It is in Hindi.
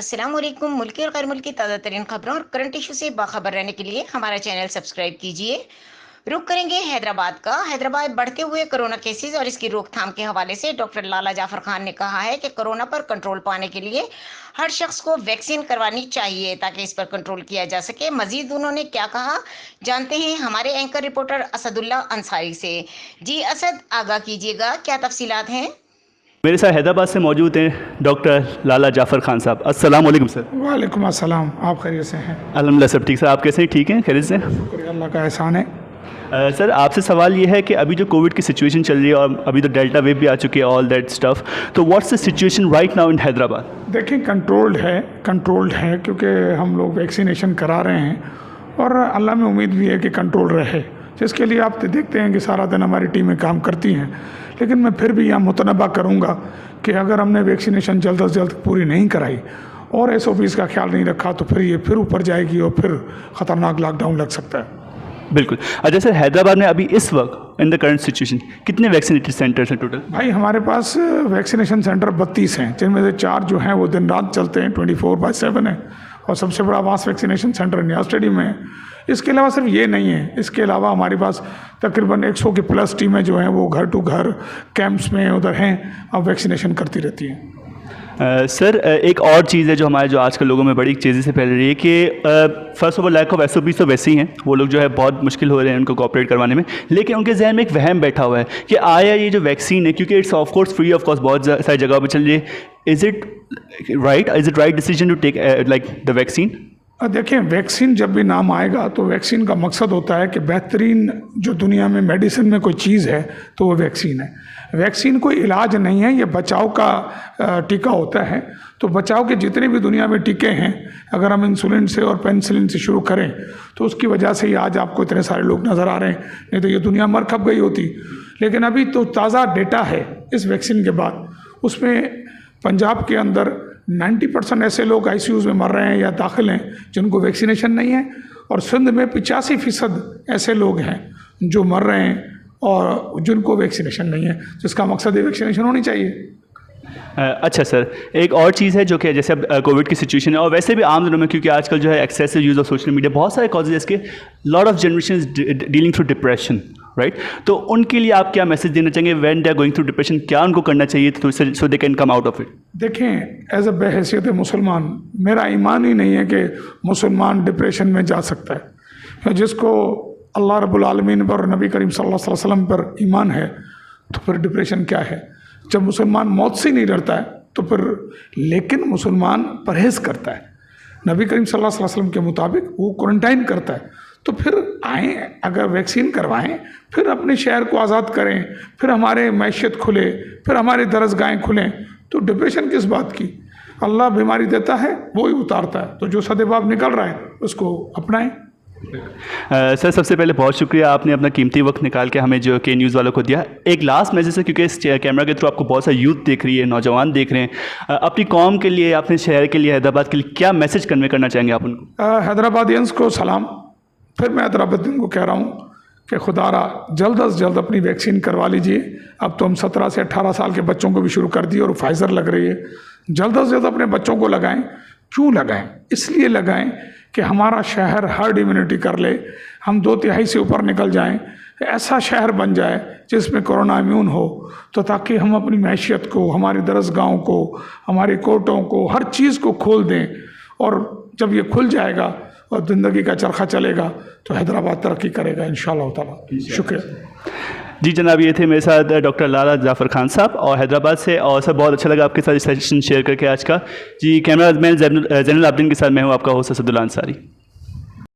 अस्सलाम वालेकुम। मुल्की और गैर मुल्की ताज़ा तरीन खबरों और करंट इशू से बाखबर रहने के लिए हमारा चैनल सब्सक्राइब कीजिए। रुक करेंगे हैदराबाद का। हैदराबाद बढ़ते हुए कोरोना केसेस और इसकी रोकथाम के हवाले से डॉक्टर लाला जाफर खान ने कहा है कि कोरोना पर कंट्रोल पाने के लिए हर शख्स को वैक्सीन करवानी चाहिए ताकि इस पर कंट्रोल किया जा सके। मजीद उन्होंने क्या कहा, जानते हैं हमारे एंकर रिपोर्टर असदुल्ला अंसारी से। जी असद, आगाह कीजिएगा, क्या तफसीलात हैं? मेरे साथ हैदराबाद से मौजूद हैं डॉक्टर लाला जाफ़र खान साहब। अस्सलाम वालेकुम सर। वालेकुम अस्सलाम। आप खैरियत से हैं? अल्हम्दुलिल्लाह सब ठीक। सर आप कैसे हैं? ठीक हैं, खैरियत से? शुक्रिया, अल्लाह का एहसान है। सर आपसे सवाल ये है कि अभी जो कोविड की सिचुएशन चल रही है और अभी तो डेल्टा वेव भी आ चुकी है, ऑल दैट स्टफ, तो what's the situation right now in Hyderabad? देखिए, कंट्रोल्ड है क्योंकि हम लोग वैक्सीनेशन करा रहे हैं और अल्लाह में उम्मीद भी है कि कंट्रोल रहे, जिसके लिए आप देखते हैं कि सारा दिन हमारी टीमें काम करती हैं। लेकिन मैं फिर भी यहाँ मुतनबा करूँगा कि अगर हमने वैक्सीनेशन जल्द अज जल्द पूरी नहीं कराई और SOPs का ख्याल नहीं रखा तो फिर ये फिर ऊपर जाएगी और फिर ख़तरनाक लॉकडाउन लग सकता है। बिल्कुल। अच्छा सर, हैदराबाद में अभी इस वक्त इन द करंट सिचुएशन कितने वैक्सीनेटेड सेंटर्स हैं टोटल? भाई हमारे पास वैक्सीनेशन सेंटर 32 हैं, जिनमें से 4 जो हैं वो दिन रात चलते हैं, 24/7 है, और सबसे बड़ा वास वैक्सीनेशन सेंटर न्याज स्टेडियम में है। इसके अलावा सिर्फ ये नहीं है, इसके अलावा हमारे पास तकरीबन 100 की प्लस टीमें जो हैं वो घर टू घर कैंप्स में उधर हैं, अब वैक्सीनेशन करती रहती हैं। सर एक और चीज़ है जो हमारे जो आजकल लोगों में बड़ी तेज़ी से फैल रही है कि first of all lack of SOPs तो वैसे ही हैं, वो लोग जो है बहुत मुश्किल हो रहे हैं उनको कोऑपरेट करवाने में, लेकिन उनके जहन में एक वहम बैठा हुआ है कि आया ये जो वैक्सीन है, क्योंकि it's of course free of cost बहुत सारी जगह पर चल रही है, is it right decision to take like the vaccine? देखिए, वैक्सीन जब भी नाम आएगा तो वैक्सीन का मकसद होता है कि बेहतरीन जो दुनिया में मेडिसिन में कोई चीज़ है तो वो वैक्सीन है। वैक्सीन कोई इलाज नहीं है, ये बचाव का टीका होता है। तो बचाव के जितने भी दुनिया में टीके हैं, अगर हम इंसुलिन से और पेनिसिलिन से शुरू करें तो उसकी वजह से ही आज आपको इतने सारे लोग नज़र आ रहे हैं, नहीं तो ये दुनिया मर खप गई होती। लेकिन अभी तो ताज़ा डेटा है इस वैक्सीन के बाद, उसमें पंजाब के अंदर 90% ऐसे लोग ICUs में मर रहे हैं या दाखिल हैं जिनको वैक्सीनेशन नहीं है, और सिंध में 85% ऐसे लोग हैं जो मर रहे हैं और जिनको वैक्सीनेशन नहीं है, जिसका मकसद है वैक्सीनेशन होनी चाहिए। अच्छा सर, एक और चीज़ है जो कि जैसे अब कोविड की सिचुएशन है और वैसे भी आम दिनों में, क्योंकि आजकल जो है excessive use of social media, बहुत सारे कॉजेज इसके, lot of generation dealing through depression, right? तो उनके लिए आप क्या मैसेज देना चाहेंगे when they are going through depression? क्या उनको करना चाहिए तो so they can come out of it? देखें, एज अ बहैसियत मुसलमान मेरा ईमान ही नहीं है कि मुसलमान डिप्रेशन में जा सकता है। जिसको अल्लाह रब्बुल आलमीन पर, नबी करीम सल्लल्लाहु अलैहि वसल्लम पर ईमान है तो फिर डिप्रेशन क्या है? जब मुसलमान मौत से नहीं डरता है तो फिर, लेकिन मुसलमान परहेज़ करता है, नबी करीम सल्लल्लाहु अलैहि वसल्लम के मुताबिक वो क्वारंटाइन करता है, तो फिर आएँ, अगर वैक्सीन करवाएं, फिर अपने शहर को आज़ाद करें, फिर हमारे मैशियत खुले, फिर हमारे दरसगाहें खुलें, तो डिप्रेशन किस बात की? अल्लाह बीमारी देता है, वो ही उतारता है, तो जो सदेबाब निकल रहा है उसको अपनाएं। सर सबसे पहले बहुत शुक्रिया, आपने अपना कीमती वक्त निकाल के हमें जो के न्यूज़ वालों को दिया। एक लास्ट मैसेज है, क्योंकि इस कैमरा के थ्रू आपको बहुत सारा यूथ देख रही है, नौजवान देख रहे हैं, अपनी कौम के लिए, अपने शहर के लिए, हैदराबाद के लिए क्या मैसेज कन्वे करना चाहेंगे आप उनको? हैदराबादियंस को सलाम। फिर मैं हैदराबादियन को कह रहा हूँ कि खुदारा जल्द अज जल्द अपनी वैक्सीन करवा लीजिए। अब तो हम 17 से 18 साल के बच्चों को भी शुरू कर दी और फाइज़र लग रही है। जल्द अज जल्द अपने बच्चों को लगाएं। क्यों लगाएं? इसलिए लगाएं कि हमारा शहर हर्ड इम्यूनिटी कर ले, हम 2/3 से ऊपर निकल जाएं, ऐसा शहर बन जाए जिसमें कोरोना इम्यून हो, तो ताकि हम अपनी मैशियत को, हमारी दरसगाहों को, हमारे कोर्टों को, हर चीज़ को खोल दें। और जब ये खुल जाएगा और ज़िंदगी का चरखा चलेगा तो हैदराबाद तरक्की करेगा इंशाअल्लाह ताला। शुक्रिया जी जनाब, ये थे मेरे साथ डॉक्टर लाला जाफ़र खान साहब और हैदराबाद से, और सर बहुत अच्छा लगा आपके साथ सेशन शेयर करके आज का। जी कैमरा मैन ज़ैनुल आबिदीन के साथ मैं हूँ आपका होस्ट असदुल्ला अंसारी।